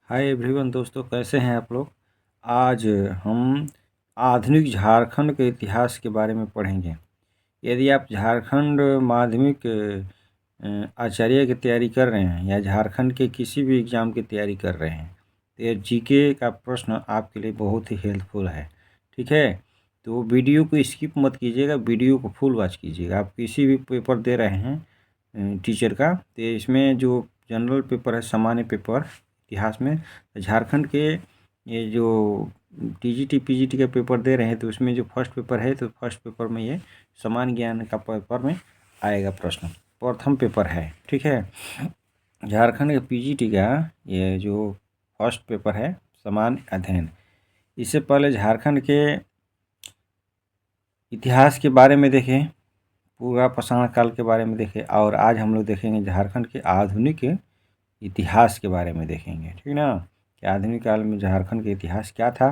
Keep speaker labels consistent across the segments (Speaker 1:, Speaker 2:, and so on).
Speaker 1: Hi everyone दोस्तों, कैसे हैं आप लोग। आज हम आधुनिक झारखंड के इतिहास के बारे में पढ़ेंगे। यदि आप झारखंड माध्यमिक आचार्य की तैयारी कर रहे हैं या झारखंड के किसी भी एग्ज़ाम की तैयारी कर रहे हैं तो ये जीके का प्रश्न आपके लिए बहुत ही हेल्पफुल है। ठीक है, तो वीडियो को स्किप मत कीजिएगा, वीडियो को फुल वॉच कीजिएगा। आप किसी भी पेपर दे रहे हैं टीचर का, तो इसमें जो जनरल पेपर है, सामान्य पेपर इतिहास में, झारखंड के ये जो टीजीटी पीजीटी का पेपर दे रहे हैं तो उसमें जो फर्स्ट पेपर है, तो फर्स्ट पेपर में ये सामान्य ज्ञान का पेपर में आएगा प्रश्न, प्रथम पेपर है। ठीक है, झारखंड के पीजीटी का ये जो फर्स्ट पेपर है सामान्य अध्ययन। इससे पहले झारखंड के इतिहास के बारे में देखें, पूरा पाषाण काल के बारे में देखें, और आज हम लोग देखेंगे झारखंड के आधुनिक इतिहास के बारे में देखेंगे। ठीक ना, कि आधुनिक काल में झारखंड का इतिहास क्या था।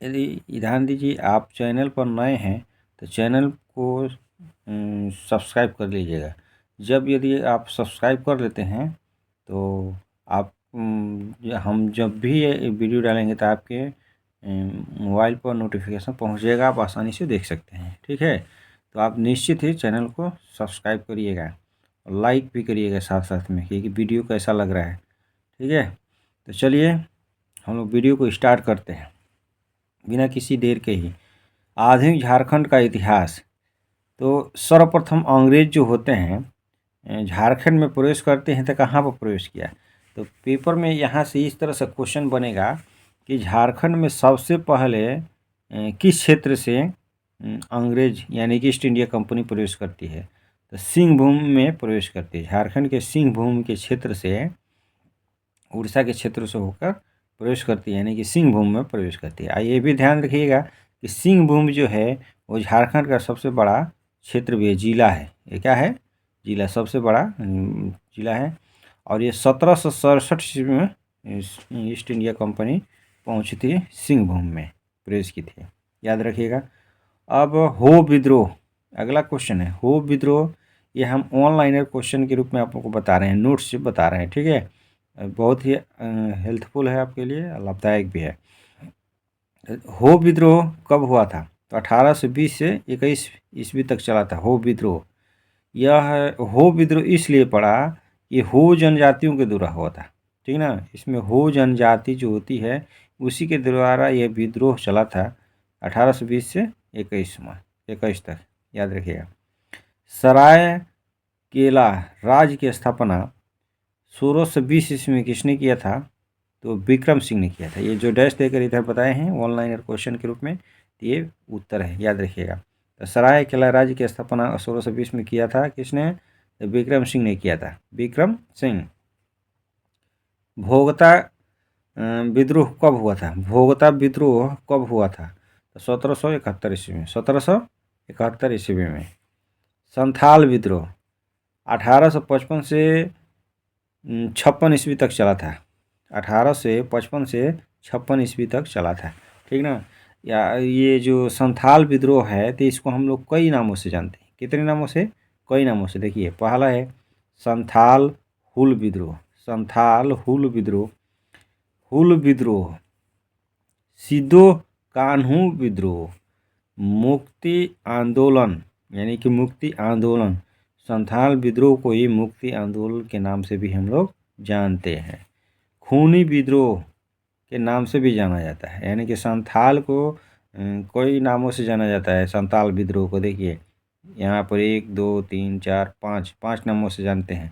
Speaker 1: यदि ध्यान दीजिए, आप चैनल पर नए हैं तो चैनल को सब्सक्राइब कर लीजिएगा। यदि आप सब्सक्राइब कर लेते हैं तो आप हम जब भी ये वीडियो डालेंगे तो आपके मोबाइल पर नोटिफिकेशन पहुंच जाएगा, आप आसानी से देख सकते हैं। ठीक है, तो आप निश्चित ही चैनल को सब्सक्राइब करिएगा और लाइक भी करिएगा साथ साथ में, क्योंकि वीडियो कैसा लग रहा है। ठीक है, तो चलिए हम लोग वीडियो को स्टार्ट करते हैं बिना किसी देर के ही। आधुनिक झारखंड का इतिहास। तो सर्वप्रथम अंग्रेज जो होते हैं झारखंड में प्रवेश करते हैं तो कहाँ पर प्रवेश किया। तो पेपर में यहाँ से इस तरह से क्वेश्चन बनेगा कि झारखंड में सबसे पहले किस क्षेत्र से अंग्रेज यानी कि ईस्ट इंडिया कंपनी प्रवेश करती है। तो सिंहभूम में प्रवेश करती है। झारखंड के सिंहभूम के क्षेत्र से, उड़ीसा के क्षेत्र से होकर प्रवेश करती है, यानी कि सिंहभूम में प्रवेश करती है। ये भी ध्यान रखिएगा कि सिंहभूम जो है वो झारखंड का सबसे बड़ा क्षेत्र भी है, जिला है। ये क्या है? जिला, सबसे बड़ा जिला है। और ये 1767 ईस्वी में ईस्ट इंडिया कंपनी पहुंची थी, सिंहभूम में प्रवेश की थी, याद रखिएगा। अब हो विद्रोह, अगला क्वेश्चन है हो विद्रोह। ये हम ऑनलाइनर क्वेश्चन के रूप में आप लोगों को बता रहे हैं, नोट्स से बता रहे हैं। ठीक है, बहुत ही हेल्पफुल है आपके लिए, लाभदायक भी है। हो विद्रोह कब हुआ था? तो 1820 से 21 ईस्वी तक चला था हो विद्रोह। यह हो विद्रोह इसलिए पड़ा, ये हो जनजातियों के द्वारा हुआ था। ठीक ना, इसमें हो जनजाति जो होती है उसी के द्वारा यह विद्रोह चला था 1820 से 21 तक, याद रखिएगा। सराय केला राज्य की स्थापना 1620 ईस्वी में किसने किया था? तो विक्रम सिंह ने किया था। ये जो डैश देकर इधर बताए हैं ऑनलाइन क्वेश्चन के रूप में, तो ये उत्तर है, याद रखिएगा। तो सराय केला राज्य की स्थापना 1620 में किया था किसने? तो विक्रम सिंह ने किया था, विक्रम सिंह। भोगता विद्रोह कब हुआ था? भोगता विद्रोह कब हुआ था? तो 1771 ईस्वी में, 1771 ईस्वी में। संथाल विद्रोह 1855 से 56 ईस्वी तक चला था। 1855 से 56 ईस्वी तक चला था। ठीक ना, या ये जो संथाल विद्रोह है तो इसको हम लोग कई नामों से जानते हैं। कितने नामों से? कई नामों से। देखिए, पहला है संथाल हुल विद्रोह, संथाल हुल विद्रोह, हुल विद्रोह, सिद्धो कान्हू विद्रोह, मुक्ति आंदोलन यानी कि मुक्ति आंदोलन। संथाल विद्रोह को ही मुक्ति आंदोलन के नाम से भी हम लोग जानते हैं। खूनी विद्रोह के नाम से भी जाना जाता है, यानी कि संथाल को कई नामों से जाना जाता है। संथाल विद्रोह को देखिए यहाँ पर 1 2 3 4 5 नामों से जानते हैं।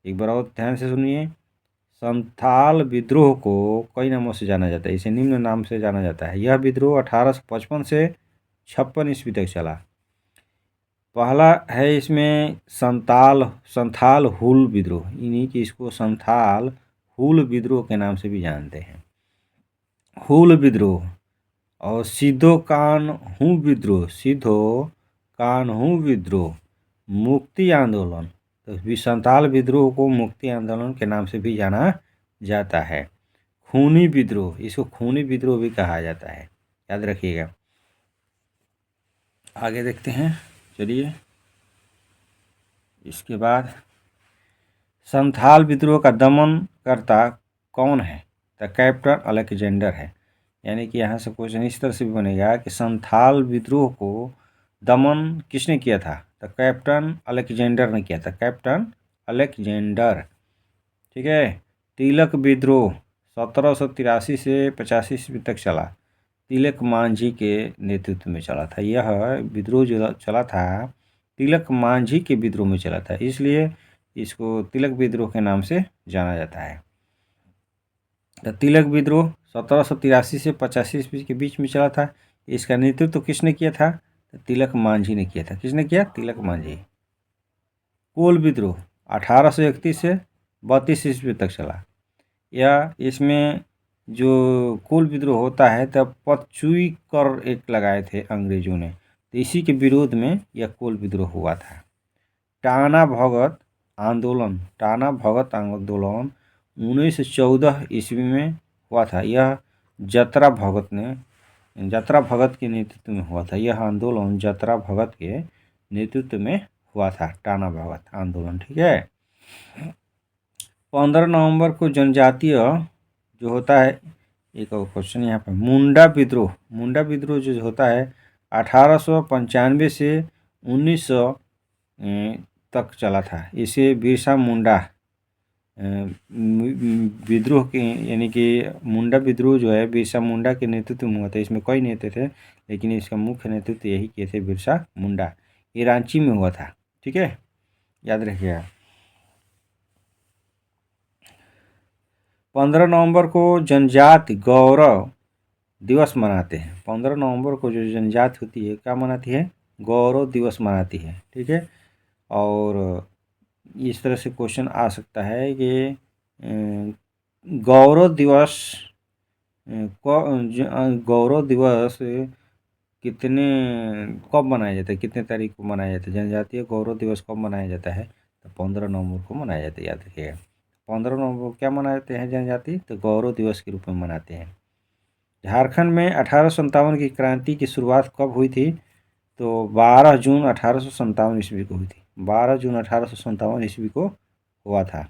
Speaker 1: एक बार और ध्यान से सुनिए, संथाल विद्रोह को कई नामों से जाना जाता है, इसे निम्न नाम से जाना जाता है। यह विद्रोह 1855 से 56 ईस्वी तक चला। पहला है इसमें संथाल हुल विद्रोह, इन्हीं की इसको संथाल हुल विद्रोह के नाम से भी जानते हैं। हुल विद्रोह और सिद्धो कान्हू विद्रोह, सिद्धो कान्हू विद्रोह, मुक्ति आंदोलन। तो संथाल विद्रोह को मुक्ति आंदोलन के नाम से भी जाना जाता है। खूनी विद्रोह, इसको खूनी विद्रोह भी कहा जाता है, याद रखिएगा। आगे देखते हैं, चलिए। इसके बाद संथाल विद्रोह का दमन करता कौन है? तो कैप्टन अलेक्जेंडर है। यानी कि यहाँ से क्वेश्चन इस तरह से भी बनेगा कि संथाल विद्रोह को दमन किसने किया था? तो कैप्टन अलेक्जेंडर ने किया था, कैप्टन अलेक्जेंडर। ठीक है। तिलक विद्रोह 1783 से 85 ईस्वी तक चला, तिलक मांझी के नेतृत्व में चला था। यह विद्रोह जो चला था तिलक मांझी के विद्रोह में चला था, इसलिए इसको तिलक विद्रोह के नाम से जाना जाता है। तो तिलक विद्रोह 1783 से 85 ईस्वी के बीच में चला था। इसका नेतृत्व किसने किया था? तो तिलक मांझी ने किया था। किसने किया? तिलक मांझी। कोल विद्रोह 1831 से 32 ईस्वी तक चला। या इसमें जो कोल विद्रोह होता है तब पतचुई कर एक लगाए थे अंग्रेजों ने, तो इसी के विरोध में यह कोल विद्रोह हुआ था। टाना भगत आंदोलन 1914 ईस्वी में हुआ था। यह जतरा भगत के नेतृत्व में हुआ था। यह आंदोलन जतरा भगत के नेतृत्व में हुआ था, टाना भगत आंदोलन। ठीक है। 15 नवंबर को जनजातीय जो होता है, एक और क्वेश्चन यहाँ पर, मुंडा विद्रोह जो होता है 1895 से 1900 तक चला था। इसे बिरसा मुंडा विद्रोह के, यानी कि मुंडा विद्रोह जो है बिरसा मुंडा के नेतृत्व में हुआ था। इसमें कई नेता थे लेकिन इसका मुख्य नेतृत्व यही किए थे, बिरसा मुंडा। ये रांची में हुआ था। ठीक है, याद रखिएगा। 15 नवंबर को जनजाति गौरव दिवस मनाते हैं। 15 नवंबर को जो जनजाति होती है क्या मनाती है? गौरव दिवस मनाती है। ठीक है। और इस तरह से क्वेश्चन आ सकता है कि गौरव दिवस कितने कब मनाया जाता है, कितने तारीख को मनाया जाता है? जनजातीय गौरव दिवस कब मनाया जाता है? तो 15 नवंबर को मनाया जाता है। याद रखिएगा, 15 नवंबर को क्या मनाते हैं जनजाति? तो गौरव दिवस के रूप में मनाते हैं। झारखंड में 1857 की क्रांति की शुरुआत कब हुई थी? तो 12 जून 1857 ईस्वी को हुई थी। 12 जून 1857 ईस्वी को हुआ था।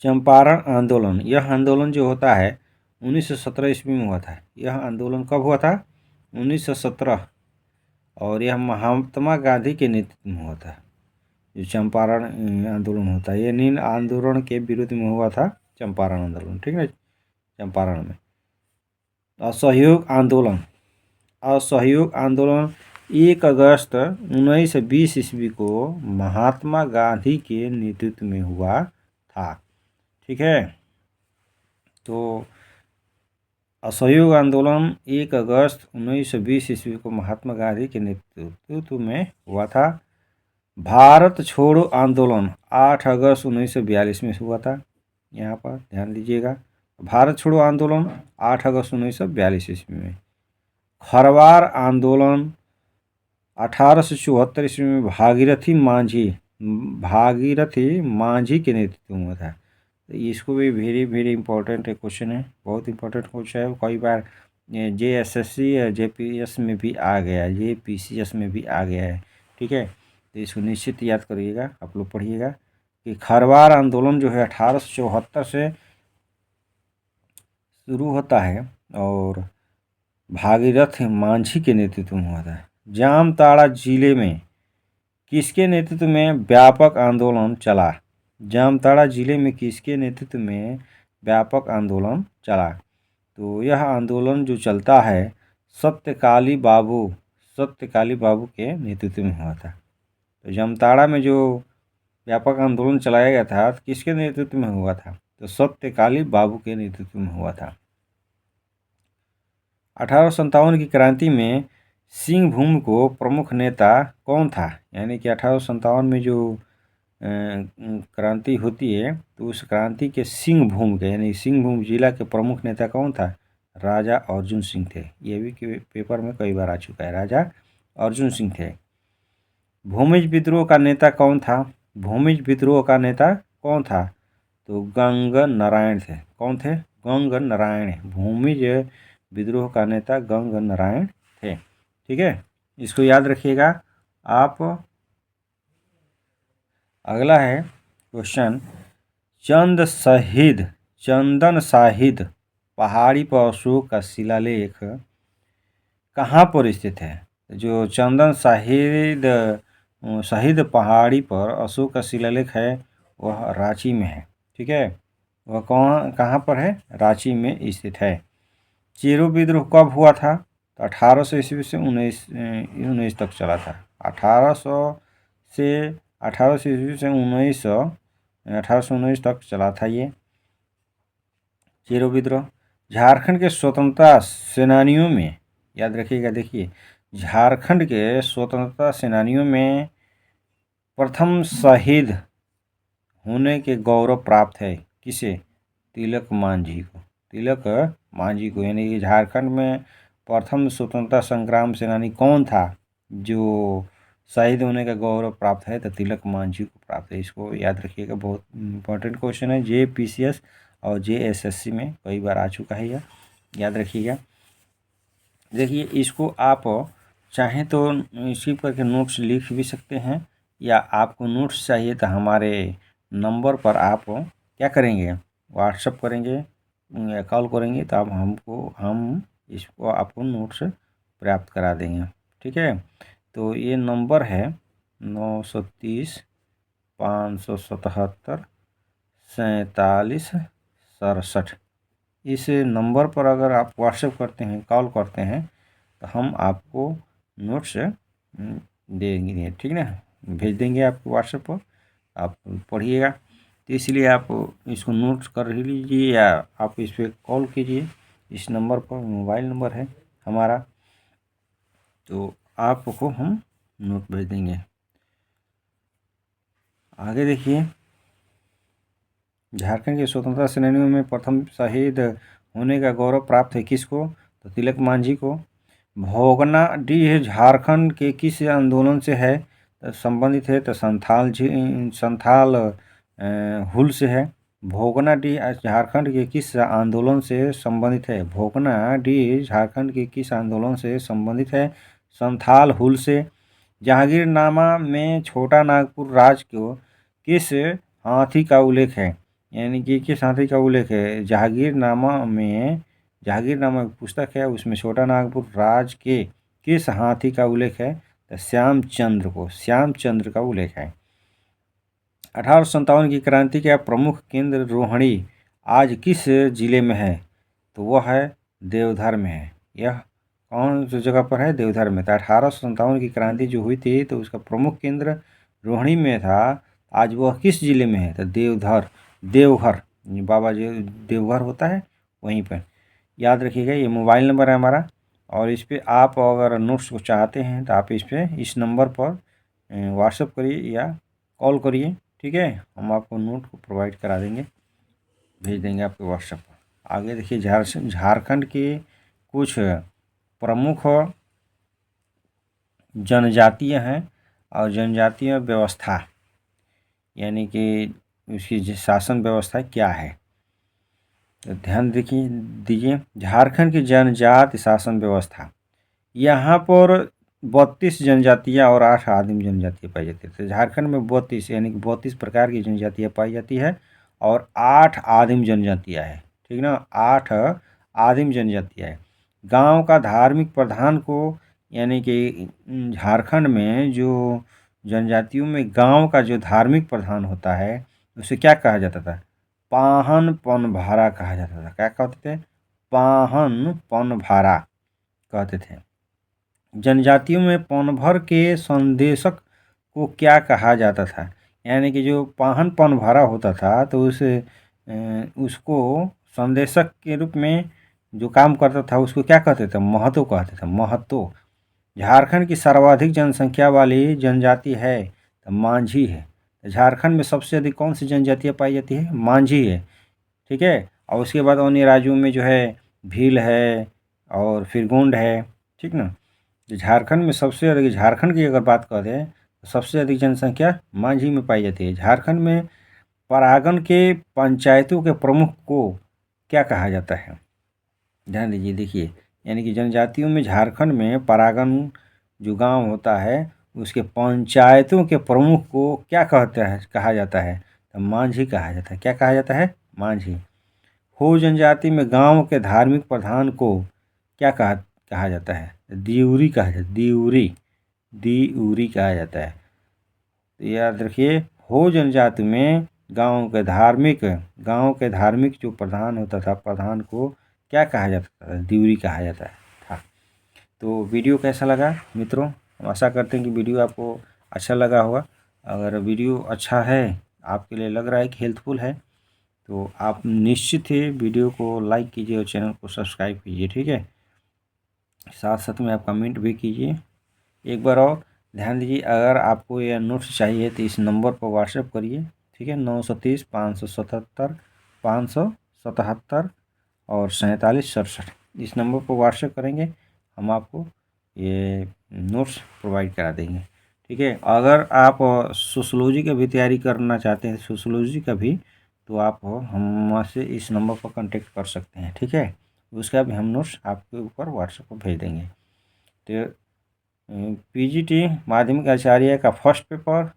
Speaker 1: चंपारण आंदोलन, यह आंदोलन जो होता है 1917 ईस्वी में हुआ था। यह आंदोलन कब हुआ था? 1917। और यह महात्मा गांधी के नेतृत्व में हुआ था। जो चंपारण आंदोलन होता है, ये नील आंदोलन के विरुद्ध में हुआ था, चंपारण आंदोलन। ठीक है। चंपारण में असहयोग आंदोलन 1 अगस्त 1920 ईस्वी को महात्मा गांधी के नेतृत्व में हुआ था। ठीक है। तो असहयोग आंदोलन 1 अगस्त 1920 ईस्वी को महात्मा गांधी के नेतृत्व में हुआ था। भारत छोड़ो आंदोलन 8 अगस्त 1942 में हुआ था। यहाँ पर ध्यान दीजिएगा, भारत छोड़ो आंदोलन 8 अगस्त 1942 ईस्वी में। खरवार आंदोलन 1874 ईस्वी में भागीरथी मांझी के नेतृत्व में हुआ था। तो इसको भी वेरी इंपॉर्टेंट क्वेश्चन है, बहुत इंपॉर्टेंट क्वेश्चन है। कई बार JSSC या JPS में भी आ गया, JPCS में भी आ गया है। ठीक है। तो इसको निश्चित याद करिएगा, आप लोग पढ़िएगा कि खरवार आंदोलन जो है 1874 से शुरू होता है और भागीरथ मांझी के नेतृत्व में हुआ था। जामताड़ा जिले में किसके नेतृत्व में व्यापक आंदोलन चला? जामताड़ा जिले में किसके नेतृत्व में व्यापक आंदोलन चला? तो यह आंदोलन जो चलता है सत्यकाली बाबू के नेतृत्व में हुआ था। तो जामताड़ा में जो व्यापक आंदोलन चलाया गया था तो किसके नेतृत्व में हुआ था? तो सत्यकाली बाबू के नेतृत्व में हुआ था। 1857 की क्रांति में सिंहभूम को प्रमुख नेता कौन था? यानी कि 1857 में जो क्रांति होती है तो उस क्रांति के सिंहभूम के, यानी सिंहभूम जिला के प्रमुख नेता कौन था? राजा अर्जुन सिंह थे। ये भी पेपर में कई बार आ चुका है, राजा अर्जुन सिंह थे। भूमिज विद्रोह का नेता कौन था? तो गंग नारायण थे। कौन थे? गंग नारायण। भूमिज विद्रोह का नेता गंग नारायण थे। ठीक है, इसको याद रखिएगा आप। अगला है क्वेश्चन, चंदन साहिद पहाड़ी पर अशोक का शिलालेख कहाँ पर स्थित है? जो चंदन शहीद पहाड़ी पर अशोक का शिलालेख है वह रांची में है। ठीक है, वह कहाँ पर है? रांची में स्थित है। चेरो विद्रोह कब हुआ था? तो 1800 ईस्वी से 19 तक चला था। 1800 ईस्वी से 1819 तक चला था ये चेरो विद्रोह। झारखंड के स्वतंत्रता सेनानियों में, याद रखिएगा, देखिए, झारखंड के स्वतंत्रता सेनानियों में प्रथम शहीद होने के गौरव प्राप्त है किसे? तिलक मांझी को। तिलक मांझी को, यानी कि झारखंड में प्रथम स्वतंत्रता संग्राम सेनानी कौन था जो शहीद होने का गौरव प्राप्त है? तो तिलक मांझी को प्राप्त है। इसको याद रखिएगा, बहुत इंपॉर्टेंट क्वेश्चन है। JPCS और JSSC में कई बार आ चुका है, यह याद रखिएगा। देखिए, इसको आप चाहें तो रिसीव करके नोट्स लिख भी सकते हैं, या आपको नोट्स चाहिए तो हमारे नंबर पर आप क्या करेंगे? व्हाट्सअप करेंगे या कॉल करेंगे तो आप हम इसको आपको नोट्स प्राप्त करा देंगे। ठीक है, तो ये नंबर है 930 577 47 67। इस नंबर पर अगर आप व्हाट्सएप करते हैं, कॉल करते हैं, तो हम आपको नोट्स देंगे। ठीक ना, भेज देंगे आपको व्हाट्सएप पर, आप पढ़िएगा। तो इसलिए आप इसको नोट्स कर लीजिए या आप इस पर कॉल कीजिए। इस नंबर पर मोबाइल नंबर है हमारा, तो आपको हम नोट भेज देंगे। आगे देखिए, झारखंड के स्वतंत्रता सेनानियों में प्रथम शहीद होने का गौरव प्राप्त है किसको? तो तिलक मांझी को। भोगनाडीह झारखंड के किस आंदोलन से है संबंधित है? तो संथाल हुल से है। भोगनाडीह झारखंड के किस आंदोलन से संबंधित है? भोगनाडीह झारखंड के किस आंदोलन से संबंधित है? संथाल हुल से। जहांगीरनामा में छोटा नागपुर राज को किस हाथी का उल्लेख है? यानी कि किस हाथी का उल्लेख है? जहांगीरनामा एक पुस्तक है, उसमें छोटा नागपुर राज के किस हाथी का उल्लेख है? तो श्यामचंद्र का उल्लेख है। 1857 की क्रांति का प्रमुख केंद्र रोहिणी आज किस जिले में है? तो वह है देवधर में है। यह कौन सी जगह पर है? देवधर में। तो 1857 की क्रांति जो हुई थी तो उसका प्रमुख केंद्र रोहिणी में था। आज वह किस जिले में है? तो देवघर, बाबा जी देवघर होता है वहीं पर। याद रखिएगा, ये मोबाइल नंबर है हमारा, और इस पर आप अगर नोट्स को चाहते हैं तो आप इस नंबर पर व्हाट्सएप करिए या कॉल करिए। ठीक है, हम आपको नोट को प्रोवाइड करा देंगे, भेज देंगे आपके व्हाट्सएप पर। आगे देखिए, झारखंड के कुछ प्रमुख जनजातीय हैं और जनजातीय व्यवस्था, यानी कि उसकी शासन व्यवस्था क्या है, तो ध्यान दीजिए। झारखंड की जनजाति शासन व्यवस्था, यहाँ पर 32 जनजातियाँ और 8 आदिम जनजातियाँ पाई जाती है। तो झारखंड में 32 यानी कि 32 प्रकार की जनजातियाँ पाई जाती है और 8 आदिम जनजातियाँ है। ठीक ना, 8 आदिम जनजातियाँ है। गांव का धार्मिक प्रधान को, यानी कि झारखंड में जो जनजातियों में गांव का जो धार्मिक प्रधान होता है उसे क्या कहा जाता था? पाहन पनभारा कहा जाता था। क्या कहते थे? पाहन पनभारा कहते थे। जनजातियों में पनभर के संदेशक को क्या कहा जाता था? यानी कि जो पाहन पनभारा होता था तो उसको संदेशक के रूप में जो काम करता था उसको क्या कहते थे? महतो कहते थे, महतो। झारखंड की सर्वाधिक जनसंख्या वाली जनजाति है तो मांझी है। झारखंड में सबसे अधिक कौन सी जनजातियाँ पाई जाती है? मांझी है। ठीक है, और उसके बाद अन्य राज्यों में जो है भील है और फिर गोंड है। ठीक ना, झारखंड में सबसे अधिक, झारखंड की अगर बात करें तो सबसे अधिक जनसंख्या मांझी में पाई जाती है। झारखंड में परागण के पंचायतों के प्रमुख को क्या कहा जाता है? ध्यान दीजिए, देखिए, यानी कि जनजातियों में झारखंड में परागण जो गांव होता है उसके पंचायतों के प्रमुख को क्या कहा जाता है? मांझी कहा जाता है। क्या कहा जाता है? मांझी। हो जनजाति में गांव के धार्मिक प्रधान को क्या कहा जाता है? दिउरी कहा जाता है। दिउरी कहा जाता है। तो याद रखिए, हो जनजाति में गांव के धार्मिक जो प्रधान होता था, प्रधान को क्या कहा जाता था? दिउरी कहा जाता था। तो वीडियो कैसा लगा मित्रों? हम आशा करते हैं कि वीडियो आपको अच्छा लगा होगा। अगर वीडियो अच्छा है, आपके लिए लग रहा है कि हेल्पफुल है, तो आप निश्चित ही वीडियो को लाइक कीजिए और चैनल को सब्सक्राइब कीजिए। ठीक है, साथ साथ में आप कमेंट भी कीजिए। एक बार और ध्यान दीजिए, अगर आपको यह नोट्स चाहिए तो इस नंबर पर व्हाट्सएप करिए। ठीक है, 930 577 577 और 4767। इस नंबर पर व्हाट्सएप करेंगे, हम आपको ये नोट्स प्रोवाइड करा देंगे। ठीक है, अगर आप सोशोलॉजी का भी तैयारी करना चाहते हैं, सोशोलॉजी का भी, तो आप हमसे इस नंबर पर कांटेक्ट कर सकते हैं। ठीक है, उसका भी हम नोट्स आपके ऊपर व्हाट्सएप पर भेज देंगे। तो पीजीटी माध्यमिक आचार्य का फर्स्ट पेपर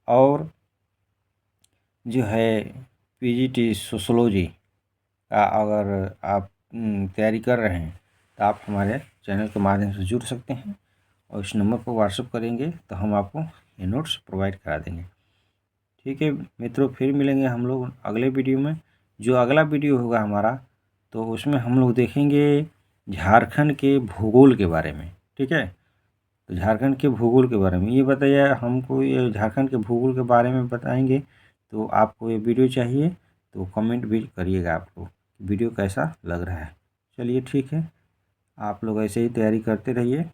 Speaker 1: और जो है पीजीटी सोशोलॉजी का अगर आप तैयारी कर रहे हैं, तो आप हमारे चैनल के माध्यम से जुड़ सकते हैं और इस नंबर पर व्हाट्सएप करेंगे तो हम आपको ये नोट्स प्रोवाइड करा देंगे। ठीक है मित्रों, फिर मिलेंगे हम लोग अगले वीडियो में। जो अगला वीडियो होगा हमारा, तो उसमें हम लोग देखेंगे झारखंड के भूगोल के बारे में। ठीक है, तो झारखंड के भूगोल के बारे में ये बताइए हमको, ये झारखंड के भूगोल के बारे में बताएंगे। तो आपको ये वीडियो चाहिए तो कमेंट भी करिएगा आपको वीडियो कैसा लग रहा है। चलिए ठीक है, आप लोग ऐसे ही तैयारी करते रहिए।